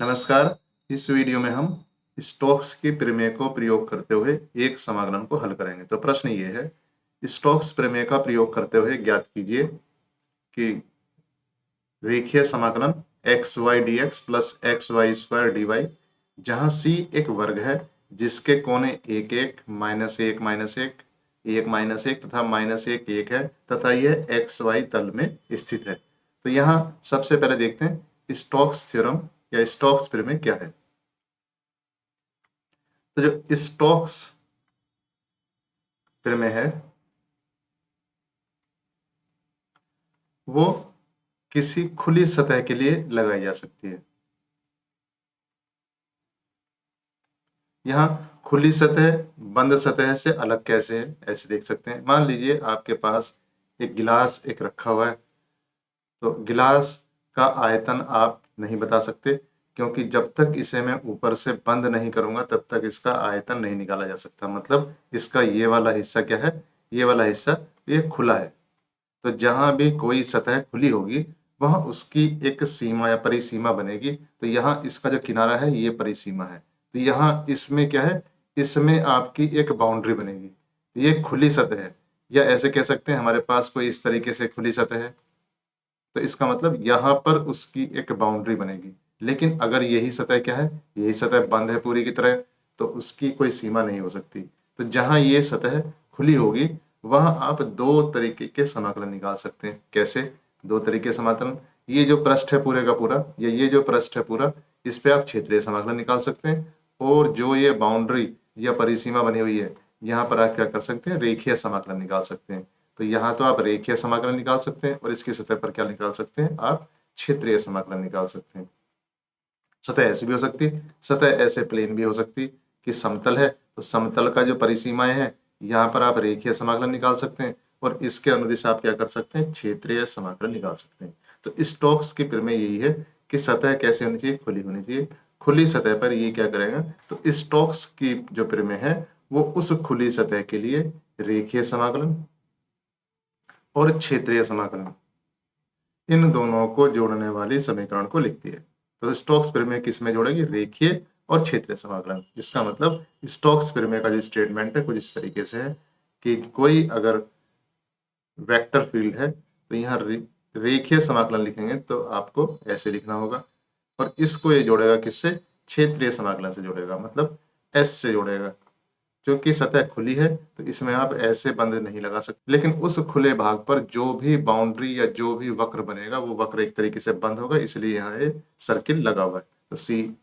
नमस्कार। इस वीडियो में हम स्टोक्स के प्रमेय को प्रयोग करते हुए एक समाकलन को हल करेंगे। तो प्रश्न ये है, स्टोक्स प्रमेय का प्रयोग करते हुए ज्ञात कीजिए कि रेखीय समाकलन X Y D x plus x Y square D Y, जहाँ सी एक वर्ग है जिसके कोने एक एक माइनस एक माइनस एक एक माइनस एक तथा माइनस एक एक है तथा यह एक्स वाई तल में स्थित है। तो यहाँ सबसे पहले देखते हैं स्टोक्स थ्योरम या स्टोक्स प्रमेय क्या है। तो जो स्टोक्स प्रमेय है वो किसी खुली सतह के लिए लगाई जा सकती है। यहाँ खुली सतह बंद सतह से अलग कैसे है, ऐसे देख सकते हैं। मान लीजिए आपके पास एक गिलास एक रखा हुआ है, तो गिलास का आयतन आप नहीं बता सकते, क्योंकि जब तक इसे मैं ऊपर से बंद नहीं करूंगा तब तक इसका आयतन नहीं निकाला जा सकता। मतलब इसका ये वाला हिस्सा क्या है, ये वाला हिस्सा ये खुला है। तो जहां भी कोई सतह खुली होगी वहां उसकी एक सीमा या परिसीमा बनेगी। तो यहाँ इसका जो किनारा है ये परिसीमा है। तो यहाँ इसमें क्या है, इसमें आपकी एक बाउंड्री बनेगी। ये खुली सतह है, या ऐसे कह सकते हैं हमारे पास कोई इस तरीके से खुली सतह है, तो इसका मतलब यहाँ पर उसकी एक बाउंड्री बनेगी। लेकिन अगर यही सतह क्या है, यही सतह बंद है पूरी की तरह, तो उसकी कोई सीमा नहीं हो सकती। तो जहां ये सतह खुली होगी वहां आप दो तरीके के समाकलन निकाल सकते हैं। कैसे दो तरीके समाकलन? ये जो पृष्ठ है पूरे का पूरा, या ये जो पृष्ठ है पूरा, इस पे आप क्षेत्रीय समाकलन निकाल सकते हैं। और जो ये बाउंड्री या परिसीमा बनी हुई है, यहाँ पर आप क्या कर सकते हैं, रेखीय समाकलन निकाल सकते हैं। तो यहाँ तो आप रेखीय समाकलन निकाल सकते हैं और इसकी सतह पर क्या निकाल सकते हैं, आप क्षेत्रीय समाकलन निकाल सकते हैं। सतह ऐसी भी हो सकती है, सतह ऐसे प्लेन भी हो सकती है कि समतल है, तो समतल का जो परिसीमाएं हैं यहाँ पर आप रेखीय समाकलन निकाल सकते हैं और इसके अनुदिश आप क्या कर सकते हैं, क्षेत्रीय समाकलन निकाल सकते हैं। तो स्टोक्स की प्रमेय यही है कि सतह कैसे होनी चाहिए, खुली होनी चाहिए। खुली सतह पर ये क्या करेगा, तो स्टोक्स की जो प्रमेय है वो उस खुली सतह के लिए रेखीय समाकलन और क्षेत्रीय समाकलन, इन दोनों को जोड़ने वाली समीकरण को लिखती है। तो स्टोक्स प्रमेय किस में जोड़ेगी, रेखीय और क्षेत्रीय समाकलन। इसका मतलब स्टोक्स प्रमेय का जो स्टेटमेंट है कुछ इस तरीके से है कि कोई अगर वेक्टर फील्ड है तो यहाँ रेखीय समाकलन लिखेंगे तो आपको ऐसे लिखना होगा, और इसको ये जोड़ेगा किससे, क्षेत्रीय समाकलन से जोड़ेगा, मतलब एस से जोड़ेगा। क्योंकि सतह खुली है तो इसमें आप ऐसे बंद नहीं लगा सकते, लेकिन उस खुले भाग पर जो भी बाउंड्री या जो भी वक्र बनेगा वो वक्र एक तरीके से बंद होगा, इसलिए यहाँ ये सर्किल लगा हुआ है। तो सी,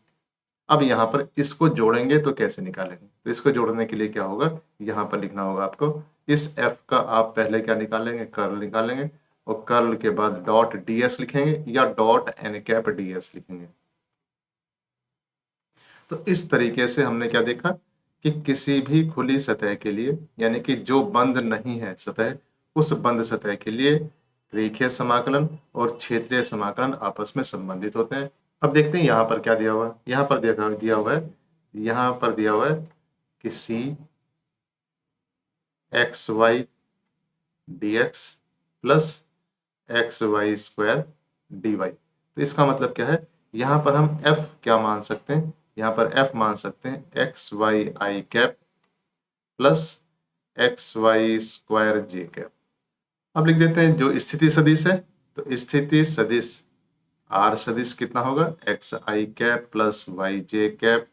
अब यहाँ पर इसको जोड़ेंगे तो कैसे निकालेंगे, तो इसको जोड़ने के लिए क्या होगा, यहाँ पर लिखना होगा आपको, इस एफ का आप पहले क्या निकालेंगे, कर्ल निकालेंगे, और कर्ल के बाद डॉट ds लिखेंगे या डॉट n कैप ds लिखेंगे। तो इस तरीके से हमने क्या देखा कि किसी भी खुली सतह के लिए, यानी कि जो बंद नहीं है सतह, उस बंद सतह के लिए रेखीय समाकलन और क्षेत्रीय समाकलन आपस में संबंधित होते हैं। अब देखते हैं यहाँ पर क्या दिया हुआ है। यहाँ पर दिया हुआ है कि c x Y D x plus x Y square D y. तो इसका मतलब क्या है, यहाँ पर हम f क्या मान सकते हैं, यहाँ पर f मान सकते हैं x y i cap plus x Y square j cap. अब लिख देते हैं जो स्थिति सदिश है, तो स्थिति सदिश आर सदिश कितना होगा, एक्स आई कैप प्लस वाई जे कैप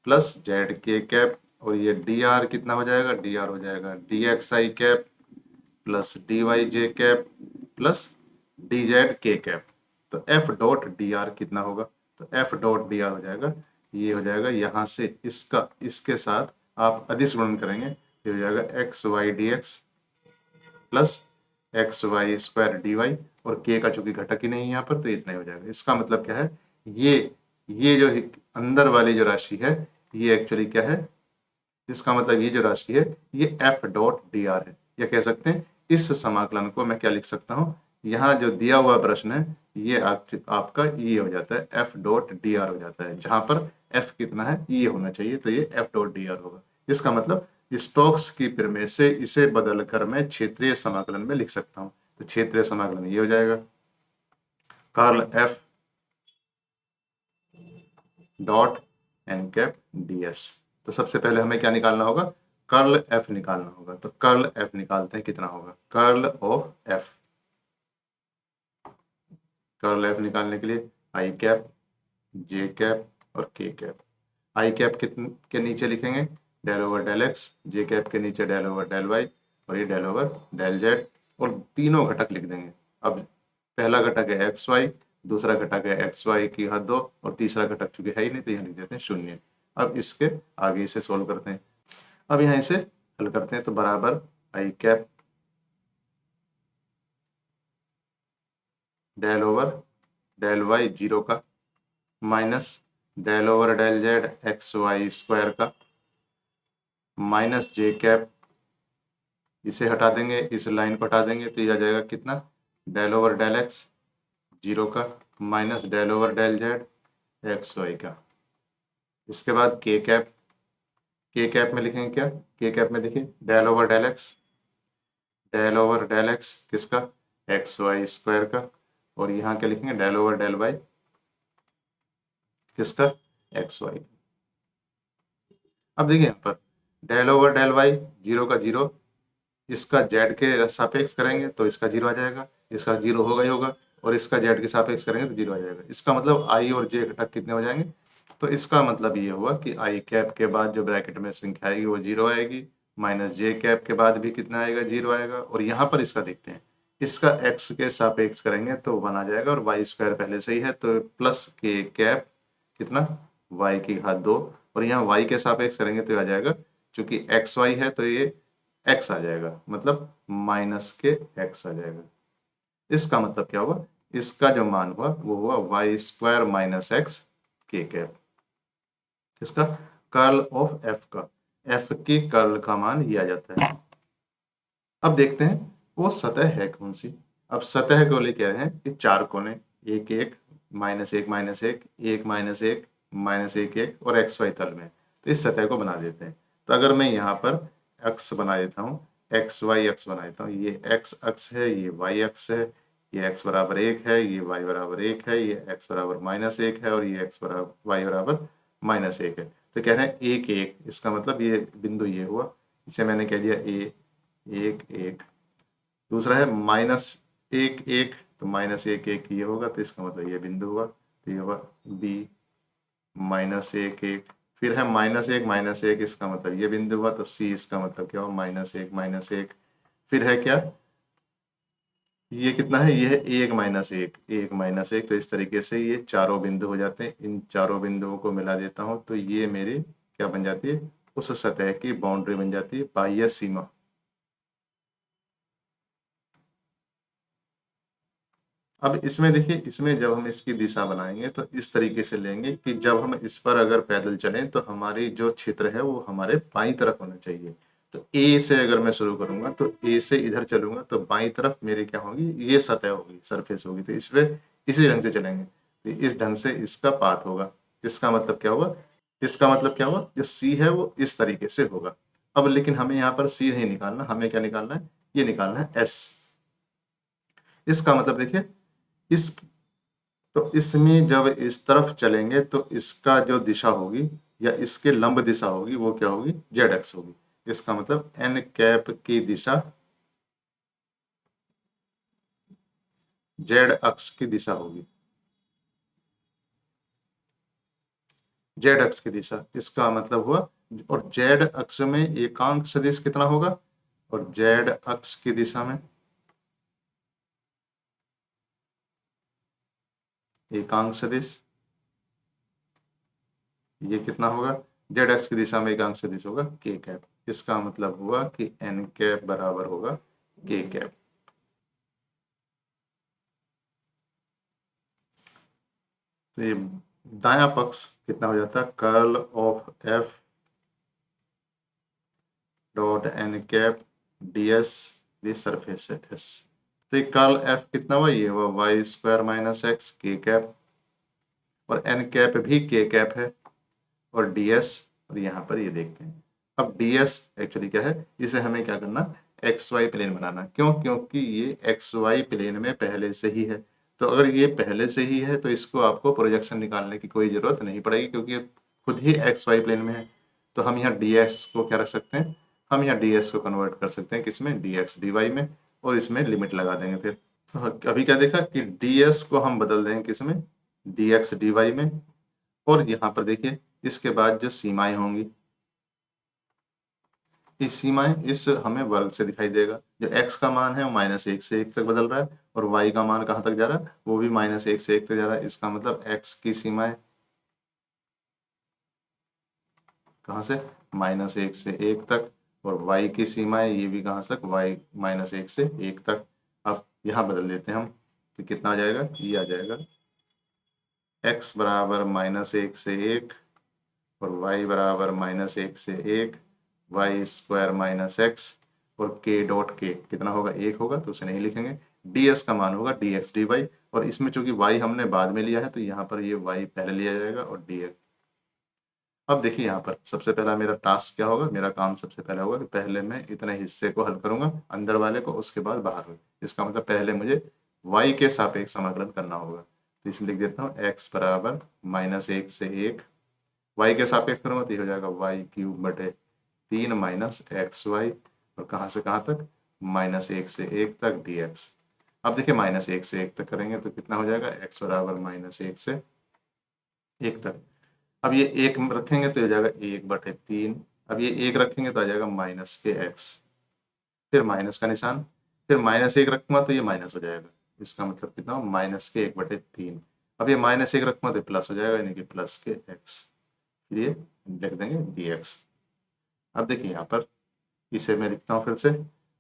प्लस जेड के कैप, और ये डी आर कितना हो जाएगा, डी आर हो जाएगा डी एक्स आई कैप प्लस डी वाई जे कैप प्लस डी जेड के कैप। तो एफ डॉट डी आर कितना होगा, तो एफ डॉट डी आर हो जाएगा, ये हो जाएगा यहाँ से इसका इसके साथ आप अदिश गुणन करेंगे, ये हो जाएगा X Y D x plus x Y square D Y, और के का चूंकि घटक ही नहीं है यहाँ पर तो इतना ही हो जाएगा। इसका मतलब क्या है, ये जो अंदर वाली जो राशि है ये एक्चुअली क्या है, इसका मतलब ये जो राशि है ये एफ डॉट डी आर है, या कह सकते हैं इस समाकलन को मैं क्या लिख सकता हूँ, यहाँ जो दिया हुआ प्रश्न है ये आपका ये हो जाता है एफ डॉट डी आर हो जाता है, जहां पर एफ कितना है ये होना चाहिए, तो ये एफ डॉट डी आर होगा। इसका मतलब स्टोक्स की प्रमेय से इसे बदलकर मैं क्षेत्रीय समाकलन में लिख सकता हूँ। तो क्षेत्रीय समाकलन ये हो जाएगा, curl F dot N cap D S. तो सबसे पहले हमें क्या निकालना होगा, कर्ल एफ निकालना होगा। तो कर्ल एफ निकालते हैं, कितना होगा curl of F. Curl F निकालने के लिए आई कैप, जे कैप और के कैप। आई कैप के नीचे लिखेंगे डेल ओवर डेल एक्स, जे कैप के नीचे डेल ओवर डेल वाई और ये डेल ओवर डेल जेड, और तीनों घटक लिख देंगे। अब पहला घटक है एक्स वाई, दूसरा घटक है एक्स वाई की घात 2 और तीसरा घटक चूंकि है ही नहीं तो यहाँ लिख देते हैं 0। अब इसके आगे इसे सोल्व करते हैं। अब यहाँ इसे हल करते हैं तो बराबर i cap del over del y 0 का minus del over del Z x Y square का माइनस जे कैप, इसे हटा देंगे, इस लाइन को हटा देंगे तो ये आ जाएगा कितना डेल ओवर डेल एक्स 0 का minus del over del Z x Y का। इसके बाद के कैप, के कैप में लिखेंगे क्या, के कैप में देखिए del over del X, del over del X किसका एक्स वाई स्क्वायर का, और यहाँ क्या लिखेंगे डेल ओवर डेल वाई किसका एक्स वाई। अब देखिए यहाँ पर डेल ओवर डेल वाई 0 का 0, इसका जेड के सापेक्ष करेंगे तो इसका 0 आ जाएगा, इसका 0 होगा ही होगा, और इसका जेड के सापेक्ष करेंगे तो 0 आ जाएगा। इसका मतलब आई और जे घटक कितने हो जाएंगे, तो इसका मतलब ये हुआ कि आई कैप के बाद जो ब्रैकेट में संख्या आएगी वो 0 आएगी, माइनस जे कैप के बाद भी कितना आएगा 0 आएगा, और यहाँ पर इसका देखते हैं इसका एक्स के सापेक्ष करेंगे तो 1 आ जाएगा, और वाई स्क्वायर पहले से ही है तो प्लस के कैप कितना वाई की घात 2, और यहाँ वाई के सापेक्ष करेंगे तो आ जाएगा, चूंकि एक्स वाई है तो ये एक्स आ जाएगा, मतलब माइनस के एक्स आ जाएगा। इसका मतलब क्या हुआ, इसका जो मान हुआ वो हुआ Y square minus X K cap. इसका कर्ल ऑफ एफ का, एफ की कर्ल का मान ये आ जाता है। अब देखते हैं वो सतह है कौन सी। अब सतह को लेके आए हैं कि 4 कोने, एक एक माइनस एक माइनस एक, एक माइनस एक माइनस एक एक और एक्स वाई तल में, तो इस सतह को बना देते हैं। तो अगर मैं यहाँ पर एक्स बना देता हूँ, एक्स वाई एक्स बना देता हूँ, ये एक्स अक्ष है, ये वाई अक्ष है, ये एक्स बराबर 1 है, ये वाई बराबर 1 है, ये एक्स बराबर -1 है और ये एक्स बराबर वाई बराबर -1 है। तो कह रहे हैं 1 1, इसका मतलब ये बिंदु ये हुआ, इसे मैंने कह दिया ए 1 1। दूसरा है -1 1, तो -1 1 ये होगा, तो इसका मतलब ये बिंदु हुआ, तो ये हुआ बी -1 1। फिर है -1 इसका मतलब ये बिंदु हुआ, तो सी इसका मतलब क्या हुआ -1 1। फिर है क्या, ये कितना है, ये है 1 1 1 1, तो इस तरीके से ये चारों बिंदु हो जाते हैं। इन चारों बिंदुओं को मिला देता हूँ तो ये मेरी क्या बन जाती है, उस सतह की बाउंड्री बन जाती है, बाह्य सीमा। अब इसमें देखिए, इसमें जब हम इसकी दिशा बनाएंगे तो इस तरीके से लेंगे कि जब हम इस पर अगर पैदल चलें तो हमारी जो क्षेत्र है वो हमारे बाईं तरफ होना चाहिए। तो ए से अगर मैं शुरू करूंगा तो ए से इधर चलूंगा तो बाईं तरफ मेरी क्या होगी, ये सतह होगी, सरफेस होगी, तो इस पे इसी ढंग से चलेंगे तो इस ढंग से इसका पाथ होगा। इसका मतलब क्या हुआ, इसका मतलब क्या हुआ, जो सी है वो इस तरीके से होगा। अब लेकिन हमें यहाँ पर सी नहीं निकालना, हमें क्या निकालना है, ये निकालना है एस। इसका मतलब देखिए इस, तो इसमें जब इस तरफ चलेंगे तो इसका जो दिशा होगी या इसके लंब दिशा होगी वो क्या होगी, जेड एक्स होगी। इसका मतलब एन कैप की दिशा जेड अक्ष की दिशा होगी, जेड अक्ष की दिशा। इसका मतलब हुआ, और जेड अक्ष में एकांक सदिश कितना होगा, और जेड अक्ष की दिशा में एकांक सदिश ये कितना होगा, जेड एक्स की दिशा में एकांक सदिश होगा के कैप। इसका मतलब हुआ कि एन कैप बराबर होगा के कैप। तो ये दायां पक्ष कितना हो जाता है, curl of F dot N cap D S the surface है एस। तो ये कर्ल एफ कितना हुआ, ये हुआ Y square minus X K cap, और एन कैप भी के कैप है, और डी एस, और यहाँ पर ये देखते हैं। अब डी एस एक्चुअली क्या है, इसे हमें क्या करना, एक्स वाई प्लेन बनाना। क्यों, क्योंकि ये एक्स वाई प्लेन में पहले से ही है, तो अगर ये पहले से ही है तो इसको आपको प्रोजेक्शन निकालने की कोई ज़रूरत नहीं पड़ेगी, क्योंकि ये खुद ही एक्स वाई प्लेन में है। तो हम यहाँ डी एक्स को क्या रख सकते हैं, हम यहाँ डी एक्स को कन्वर्ट कर सकते हैं किसमें, डी एक्स डी वाई में, और इसमें लिमिट लगा देंगे फिर। तो अभी क्या देखा कि डी एस को हम बदल देंगे किसमें, डी एक्स डी वाई में। और यहाँ पर देखिए इसके बाद जो सीमाएं होंगी, ये सीमाएं इस हमें वर्ग से दिखाई देगा। जो x का मान है वो -1 से 1 तक बदल रहा है, और y का मान कहाँ तक जा रहा है, वो भी -1 से 1 तक जा रहा है। इसका मतलब x की सीमाएं कहाँ से, -1 से 1 तक, और y की सीमाएं ये भी कहाँ तक, y -1 से 1 तक। अब यहाँ बदल देते हैं हम, तो कितना आ जाएगा, ये आ जाएगा x बराबर -1 से 1 और y बराबर -1 से 1, वाई स्क्वायर माइनस एक्स, और के डॉट के कितना होगा, 1 होगा, तो उसे नहीं लिखेंगे। डी एस का मान होगा डी एक्स डी वाई, और इसमें चूंकि y हमने बाद में लिया है तो यहाँ पर ये y पहले लिया जाएगा और डी एक्स। अब देखिए यहाँ पर सबसे पहला मेरा टास्क क्या होगा, मेरा काम सबसे पहले होगा कि पहले मैं इतने हिस्से को हल करूंगा, अंदर वाले को, उसके बाद बाहर में। इसका मतलब पहले मुझे y के सापेक्ष समाकलन करना होगा। तो इसमें लिख देता हूँ x बराबर -1 से 1, y के सापेक्ष करूंगा तो ये हो जाएगा y³ / 3 माइनस एक्स वाई, और कहाँ से कहाँ तक, -1 से 1 तक dx। अब देखिए -1 से 1 तक करेंगे तो कितना हो जाएगा, x बराबर -1 से 1 तक। अब ये 1 रखेंगे तो हो जाएगा 1/3। अब ये 1 रखेंगे तो आ जाएगा -x, फिर माइनस का निशान, फिर -1 रखूंगा तो ये माइनस हो जाएगा। इसका मतलब कितना, -1/3। अब ये -1 रखूंगा तो प्लस हो जाएगा, यानी कि +x, फिर ये लिख देंगे dx। अब देखिए यहाँ पर इसे मैं लिखता हूँ फिर से,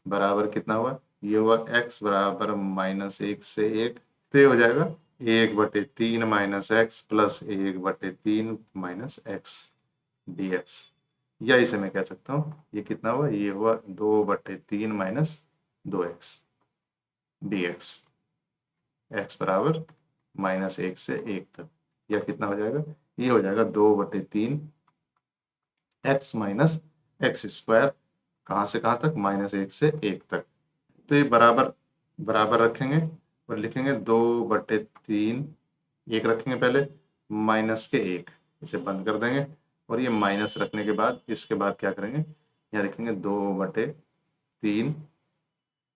बराबर कितना हुआ, ये हुआ x बराबर -1 से 1, तो ये हो जाएगा 1/3 minus x plus 1/3 minus x dx। या इसे मैं कह सकता हूँ ये कितना हुआ, ये हुआ 2/3 माइनस 2x dx, x बराबर -1 से 1 तक। यह कितना हो जाएगा, ये हो जाएगा 2/3 x माइनस एक्स स्क्वायर, कहाँ से कहाँ तक, -1 से 1 तक। तो ये बराबर बराबर रखेंगे और लिखेंगे 2/3, 1 रखेंगे पहले, -1, इसे बंद कर देंगे, और ये माइनस रखने के बाद इसके बाद क्या करेंगे, यहाँ लिखेंगे 2/3,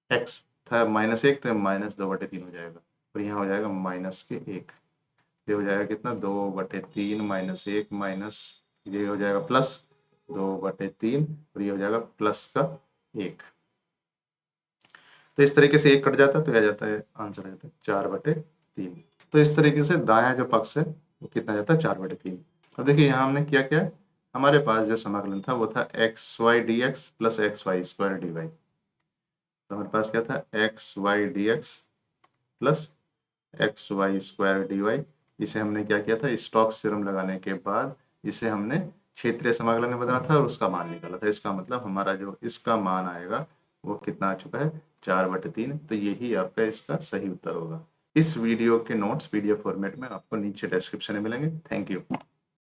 x था -1 तो -2/3 हो जाएगा, और यहाँ हो जाएगा -1। ये हो जाएगा कितना, 2/3 -1 माइनस, ये हो जाएगा प्लस 2/3, और ये हो जाएगा +1। तो इस तरीके से 1 कट जाता है तो आ जाता है, आंसर आ जाता है 4/3। तो इस तरीके से दायां जो पक्ष है वो कितना जाता है, 4/3। अब देखिए यहाँ हमने क्या किया, हमारे पास जो समाकलन था वो था xy dx plus xy² dy। तो हमारे पास क्या था, xy dx plus xy² dy। इसे हमने क्या किया था, स्टोक्स थ्योरम लगाने के बाद इसे हमने क्षेत्रीय समाकलन में बदला था और उसका मान निकाला था। इसका मतलब हमारा जो इसका मान आएगा वो कितना आ चुका है, 4/3। तो यही आपका इसका सही उत्तर होगा। इस वीडियो के नोट्स PDF फॉर्मेट में आपको नीचे डिस्क्रिप्शन में मिलेंगे। Thank you.